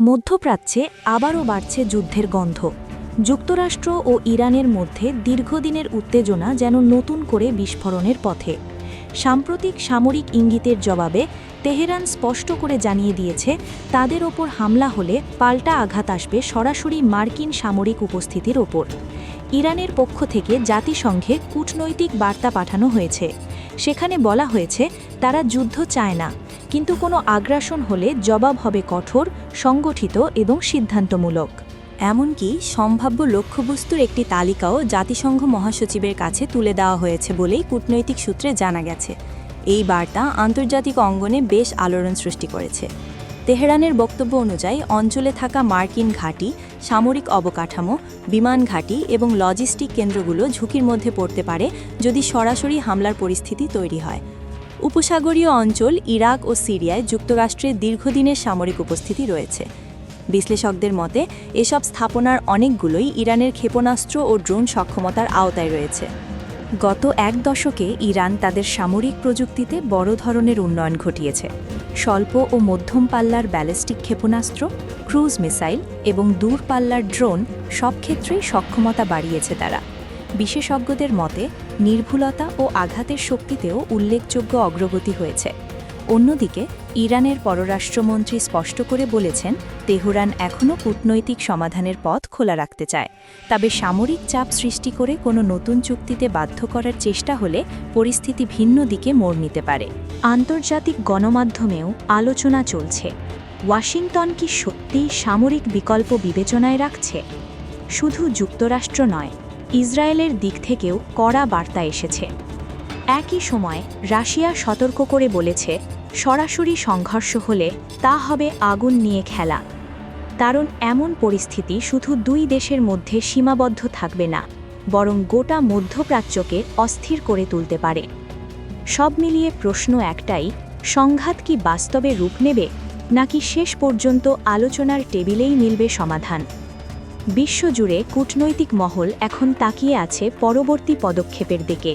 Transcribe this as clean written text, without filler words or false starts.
মধ্যপ্রাচ্যে আবারও বাড়ছে যুদ্ধের গন্ধ। যুক্তরাষ্ট্র ও ইরানের মধ্যে দীর্ঘদিনের উত্তেজনা যেন নতুন করে বিস্ফোরণের পথে। সাম্প্রতিক সামরিক ইঙ্গিতের জবাবে তেহরান স্পষ্ট করে জানিয়ে দিয়েছে, তাদের ওপর হামলা হলে পাল্টা আঘাত আসবে সরাসরি মার্কিন সামরিক উপস্থিতির ওপর। ইরানের পক্ষ থেকে জাতিসংঘে কূটনৈতিক বার্তা পাঠানো হয়েছে। সেখানে বলা হয়েছে, তারা যুদ্ধ চায় না, কিন্তু কোনো আগ্রাসন হলে জবাব হবে কঠোর, সংগঠিত এবং সিদ্ধান্তমূলক। এমনকি সম্ভাব্য লক্ষ্যবস্তুর একটি তালিকাও জাতিসংঘ মহাসচিবের কাছে তুলে দেওয়া হয়েছে বলেই কূটনৈতিক সূত্রে জানা গেছে। এই বার্তা আন্তর্জাতিক অঙ্গনে বেশ আলোড়ন সৃষ্টি করেছে। তেহরানের বক্তব্য অনুযায়ী অঞ্চলে থাকা মার্কিন ঘাঁটি, সামরিক অবকাঠামো, বিমান ঘাঁটি এবং লজিস্টিক কেন্দ্রগুলো ঝুঁকির মধ্যে পড়তে পারে যদি সরাসরি হামলার পরিস্থিতি তৈরি হয়। উপসাগরীয় অঞ্চল ইরাক ও সিরিয়ায় যুক্তরাষ্ট্রের দীর্ঘদিনের সামরিক উপস্থিতি রয়েছে। বিশ্লেষকদের মতে এসব স্থাপনার অনেকগুলোই ইরানের ক্ষেপণাস্ত্র ও ড্রোন সক্ষমতার আওতায় রয়েছে। গত এক দশকে ইরান তাদের সামরিক প্রযুক্তিতে বড় ধরনের উন্নয়ন ঘটিয়েছে। স্বল্প ও মধ্যম পাল্লার ব্যালিস্টিক ক্ষেপণাস্ত্র, ক্রুজ মিসাইল এবং দূরপাল্লার ড্রোন সব ক্ষেত্রেই সক্ষমতা বাড়িয়েছে তারা। বিশেষজ্ঞদের মতে নির্ভুলতা ও আঘাতের শক্তিতেও উল্লেখযোগ্য অগ্রগতি হয়েছে। অন্যদিকে ইরানের পররাষ্ট্রমন্ত্রী স্পষ্ট করে বলেছেন, তেহরান এখনও কূটনৈতিক সমাধানের পথ খোলা রাখতে চায়, তবে সামরিক চাপ সৃষ্টি করে কোনো নতুন চুক্তিতে বাধ্য করার চেষ্টা হলে পরিস্থিতি ভিন্ন দিকে মোড় নিতে পারে। আন্তর্জাতিক গণমাধ্যমেও আলোচনা চলছে, ওয়াশিংটন কি সত্যিই সামরিক বিকল্প বিবেচনায় রাখছে? শুধু যুক্তরাষ্ট্র নয়, ইসরায়েলের দিক থেকেও কড়া বার্তা এসেছে। একই সময় রাশিয়া সতর্ক করে বলেছে, সরাসরি সংঘর্ষ হলে তা হবে আগুন নিয়ে খেলা। কারণ এমন পরিস্থিতি শুধু দুই দেশের মধ্যে সীমাবদ্ধ থাকবে না, বরং গোটা মধ্যপ্রাচ্যকে অস্থির করে তুলতে পারে। সব মিলিয়ে প্রশ্ন একটাই, সংঘাত কি বাস্তবে রূপ নেবে, নাকি শেষ পর্যন্ত আলোচনার টেবিলেই মিলবে সমাধান? বিশ্বজুড়ে কূটনৈতিক মহল এখন তাকিয়ে আছে পরবর্তী পদক্ষেপের দিকে।